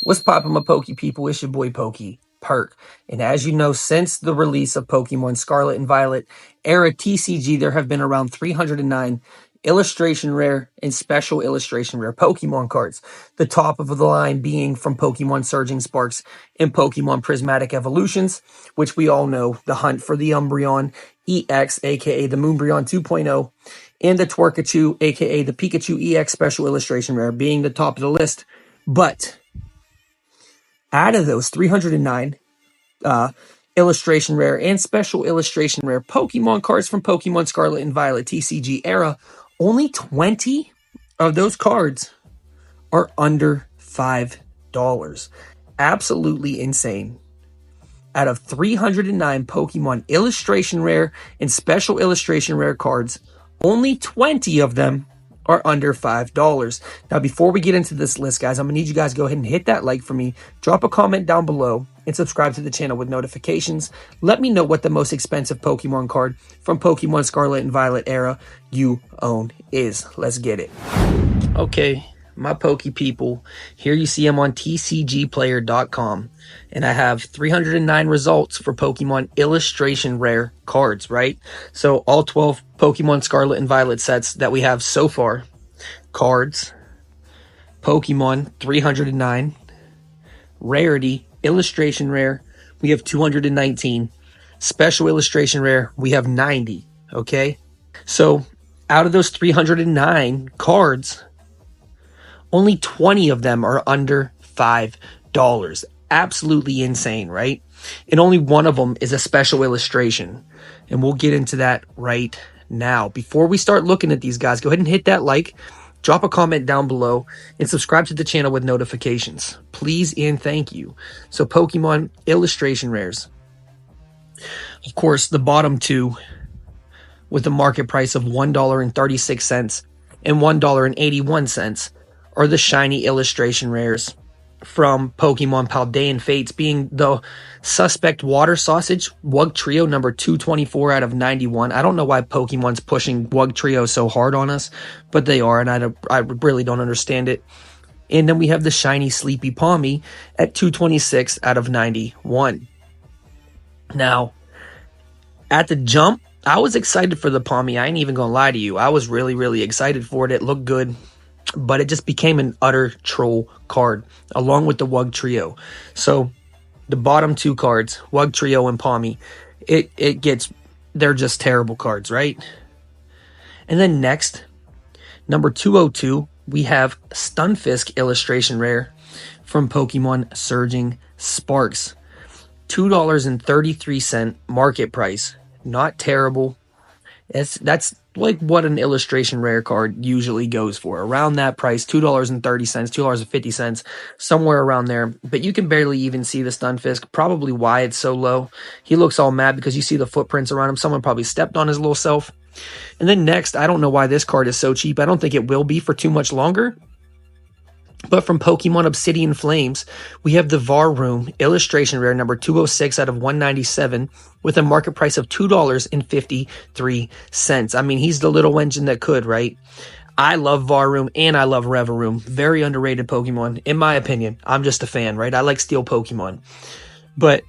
What's poppin', my Poke people? It's your boy Poke Perk. And as you know, since the release of Pokemon Scarlet and Violet era TCG, there have been around 309 illustration rare and special illustration rare Pokemon cards. The top of the line being from Pokemon Surging Sparks and Pokemon Prismatic Evolutions, which we all know, the hunt for the Umbreon EX, aka the Umbreon 2.0, and the Twerkachu, aka the Pikachu EX special illustration rare, being the top of the list. But out of those 309 illustration rare and special illustration rare Pokemon cards from Pokemon Scarlet and Violet TCG era, only 20 of those cards are under $5. Absolutely insane. Out of 309 Pokemon illustration rare and special illustration rare cards, only 20 of them are under $5. Now, before we get into this list, guys, I'm going to need you guys to go ahead and hit that like for me, drop a comment down below, and subscribe to the channel with notifications. Let me know what the most expensive Pokemon card from Pokemon Scarlet and Violet era you own is. Let's get it. Okay, my Poke people, here you see I'm on TCGPlayer.com, and I have 309 results for Pokemon illustration rare cards, right? So all 12 Pokemon Scarlet and Violet sets that we have so far. Cards, Pokemon, 309. Rarity, illustration rare, we have 219. Special illustration rare, we have 90, okay? So out of those 309 cards, only 20 of them are under $5. Absolutely insane, right? And only one of them is a special illustration. And we'll get into that right now. Before we start looking at these guys, go ahead and hit that like, drop a comment down below, and subscribe to the channel with notifications. Please and thank you. So Pokemon illustration rares. Of course, the bottom two with a market price of $1.36 and $1.81 are the shiny illustration rares from Pokemon Paldean Fates, being the Suspect Water Sausage Wug Trio number 224 out of 91. I don't know why Pokemon's pushing Wug Trio so hard on us, but they are, and I really don't understand it. And then we have the shiny Sleepy Palmy at 226 out of 91. Now, at the jump, I was excited for the Palmy. I ain't even gonna lie to you. I was really, really excited for it. It looked good, but it just became an utter troll card along with the Wug Trio. So the bottom two cards, Wug Trio and Palmy, they're just terrible cards, right? And then next, number 202, we have Stunfisk illustration rare from Pokemon Surging Sparks. $2.33 market price. Not terrible. That's like what an illustration rare card usually goes for. Around that price, $2.30, $2.50, somewhere around there. But you can barely even see the Stunfisk. Probably why it's so low. He looks all mad because you see the footprints around him. Someone probably stepped on his little self. And then next, I don't know why this card is so cheap. I don't think it will be for too much longer. But from Pokemon Obsidian Flames, we have the Varoom illustration rare number 206 out of 197 with a market price of $2.53. I mean, he's the little engine that could, right? I love Varoom and I love Revaroom. Very underrated Pokemon, in my opinion. I'm just a fan, right? I like Steel Pokemon. But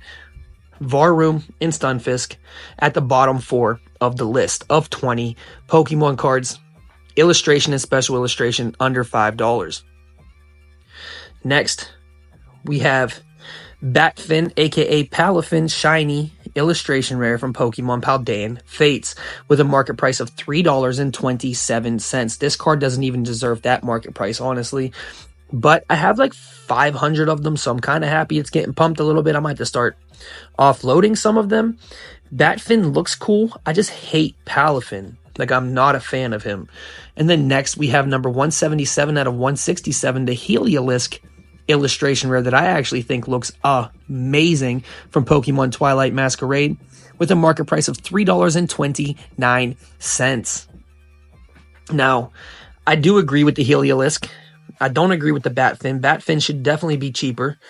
Varoom and Stunfisk at the bottom four of the list of 20 Pokemon cards, illustration and special illustration under $5. Next, we have Batfin, aka Palafin, shiny illustration rare from Pokemon Paldean Fates with a market price of $3.27. This card doesn't even deserve that market price, honestly. But I have like 500 of them, so I'm kind of happy it's getting pumped a little bit. I might have to start offloading some of them. Batfin looks cool. I just hate Palafin. Like, I'm not a fan of him. And then next, we have number 177 out of 167, the Heliolisk illustration rare that I actually think looks amazing from Pokemon Twilight Masquerade with a market price of $3.29. Now, I do agree with the Heliolisk. I don't agree with the Batfin. Batfin should definitely be cheaper.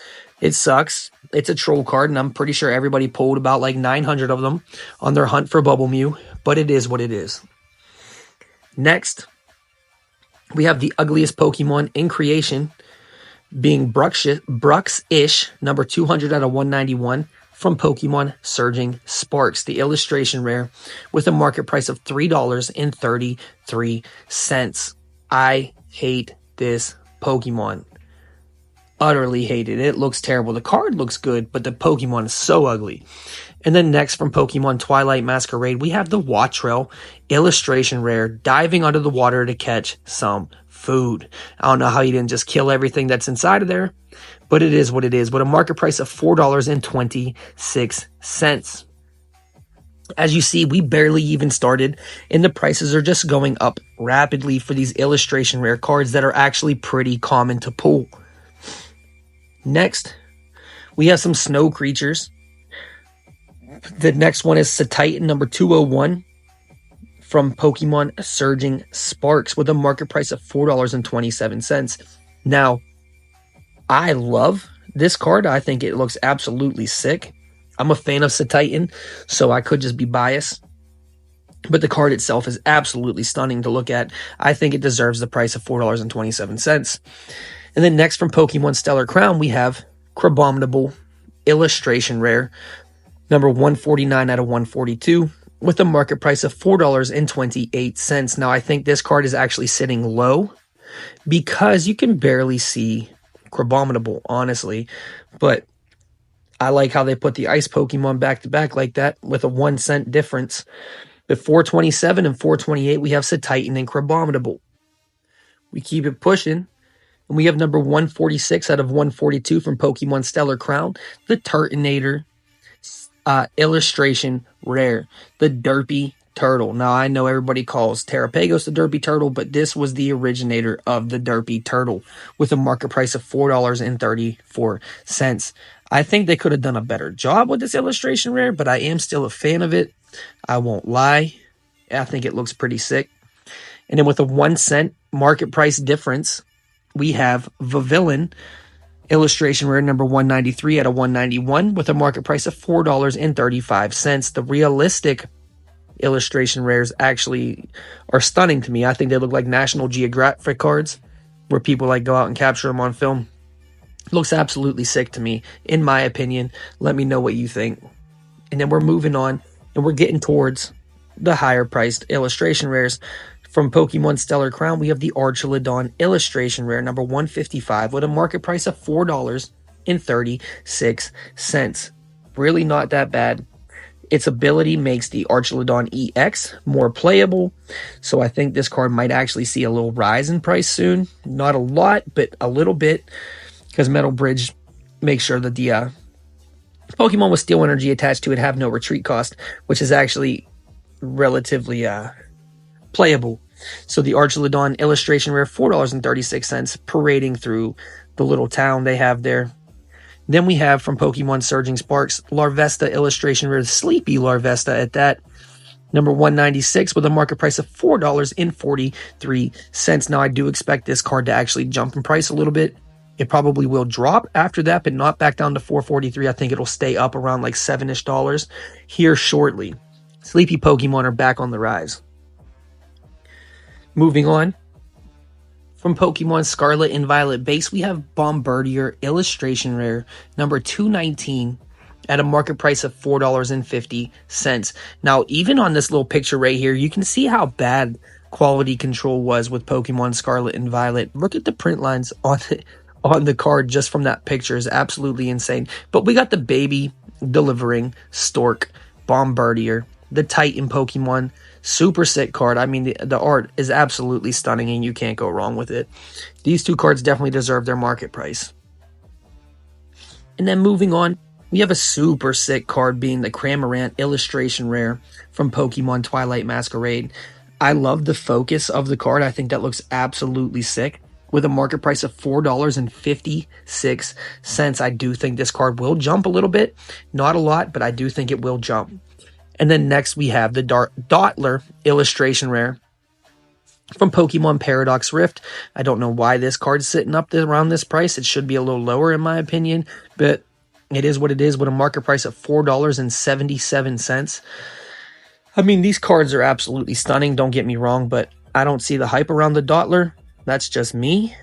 It sucks. It's a troll card, and I'm pretty sure everybody pulled about like 900 of them on their hunt for Bubble Mew, but it is what it is. Next, we have the ugliest Pokemon in creation, being Bruxish, number 200 out of 191 from Pokemon Surging Sparks, the illustration rare with a market price of $3.33. I hate this Pokemon. Utterly hate it. It looks terrible. The card looks good, but the Pokemon is so ugly. And then next from Pokemon Twilight Masquerade, we have the Wattrel illustration rare diving under the water to catch some food. I don't know how you didn't just kill everything that's inside of there, but it is what it is. With a market price of $4.26. As you see, we barely even started, and the prices are just going up rapidly for these illustration rare cards that are actually pretty common to pull. Next, we have some snow creatures. The next one is Satitan number 201 from Pokemon Surging Sparks with a market price of $4.27. Now, I love this card. I think it looks absolutely sick. I'm a fan of Satitan, so I could just be biased. But the card itself is absolutely stunning to look at. I think it deserves the price of $4.27. And then next from Pokemon Stellar Crown, we have Crabominable illustration rare, number 149 out of 142, with a market price of $4.28. Now, I think this card is actually sitting low because you can barely see Crabominable, honestly. But I like how they put the ice Pokemon back to back like that with a 1 cent difference. But 427 and 428, we have Satitan and Crabominable. We keep it pushing. And we have number 146 out of 142 from Pokemon Stellar Crown, the Turtonator illustration rare, the Derpy Turtle. Now, I know everybody calls Terrapagos the Derpy Turtle, but this was the originator of the Derpy Turtle with a market price of $4.34. I think they could have done a better job with this illustration rare, but I am still a fan of it. I won't lie. I think it looks pretty sick. And then with a 1 cent market price difference, we have Vivillon illustration rare number 193 out of 191 with a market price of $4.35. The realistic illustration rares actually are stunning to me. I think they look like National Geographic cards where people like go out and capture them on film. Looks absolutely sick to me, in my opinion. Let me know what you think. And then we're moving on and we're getting towards the higher priced illustration rares. From Pokemon Stellar Crown, we have the Archelodon illustration rare number 155 with a market price of $4.36. Really not that bad. Its ability makes the Archelodon EX more playable, so I think this card might actually see a little rise in price soon. Not a lot, but a little bit, because Metal Bridge makes sure that the Pokemon with Steel Energy attached to it have no retreat cost, which is actually relatively playable. So the Archelodon illustration rare, $4.36, parading through the little town they have there. Then we have from Pokemon Surging Sparks, Larvesta illustration rare, Sleepy Larvesta at that, number 196 with a market price of $4.43. Now, I do expect this card to actually jump in price a little bit. It probably will drop after that, but not back down to $4.43. I think it'll stay up around like $7-ish here shortly. Sleepy Pokemon are back on the rise. Moving on, from Pokemon Scarlet and Violet base, we have Bombardier illustration rare, number 219, at a market price of $4.50. Now, even on this little picture right here, you can see how bad quality control was with Pokemon Scarlet and Violet. Look at the print lines on the card just from that picture is absolutely insane. But we got the baby delivering Stork Bombardier, the Titan Pokemon. Super sick card. I mean, the art is absolutely stunning and you can't go wrong with it. These two cards definitely deserve their market price. And then moving on, we have a super sick card being the Cramorant illustration rare from Pokemon Twilight Masquerade. I love the focus of the card. I think that looks absolutely sick. With a market price of $4.56. I do think this card will jump a little bit. Not a lot, but I do think it will jump. And then next we have the Dottler illustration rare from Pokemon Paradox Rift. I don't know why this card's sitting up around this price. It should be a little lower in my opinion, but it is what it is with a market price of $4.77. I mean, these cards are absolutely stunning, don't get me wrong, but I don't see the hype around the Dottler. That's just me.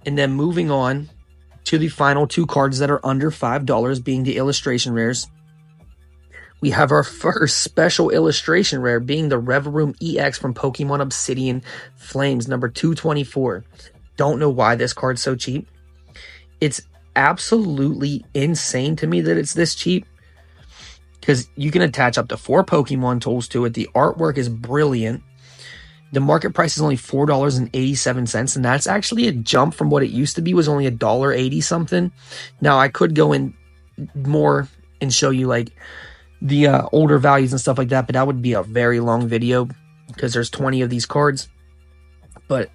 And then moving on to the final two cards that are under $5, being the illustration rares. We have our first special illustration rare, being the Reverum EX from Pokemon Obsidian Flames, number 224. Don't know why this card's so cheap. It's absolutely insane to me that it's this cheap, because you can attach up to 4 Pokemon tools to it. The artwork is brilliant. The market price is only $4.87, and that's actually a jump from what it used to be, was only $1.80 something. Now, I could go in more and show you like the older values and stuff like that, but that would be a very long video because there's 20 of these cards. But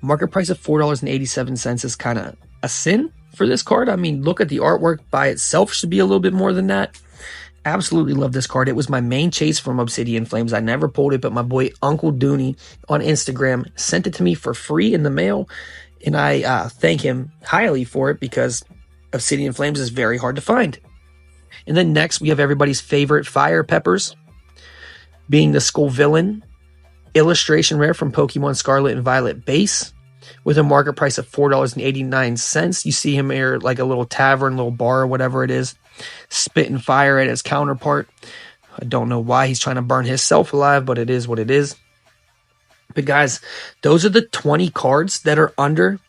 market price of $4.87 is kind of a sin for this card. I mean, look at the artwork by itself, should be a little bit more than that. Absolutely love this card. It was my main chase from Obsidian Flames. I never pulled it, but my boy Uncle Dooney on Instagram sent it to me for free in the mail, and I thank him highly for it because Obsidian Flames is very hard to find. And then next, we have everybody's favorite Fire Peppers, being the Skull Villain illustration rare from Pokemon Scarlet and Violet base, with a market price of $4.89. You see him here like a little tavern, little bar, or whatever it is, spitting fire at his counterpart. I don't know why he's trying to burn himself alive, but it is what it is. But guys, those are the 20 cards that are under,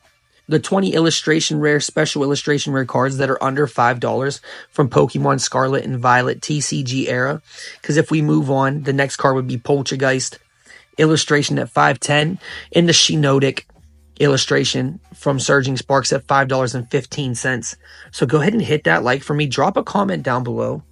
the 20 illustration rare, special illustration rare cards that are under $5 from Pokemon Scarlet and Violet TCG era. Because if we move on, the next card would be Poltergeist illustration at $5.10, and the Shiinotic illustration from Surging Sparks at $5.15. So go ahead and hit that like for me. Drop a comment down below.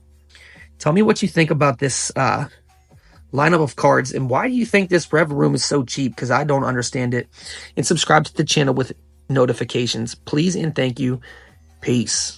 Tell me what you think about this lineup of cards, and why do you think this Reverum is so cheap, because I don't understand it. And subscribe to the channel with notifications, please and thank you. Peace.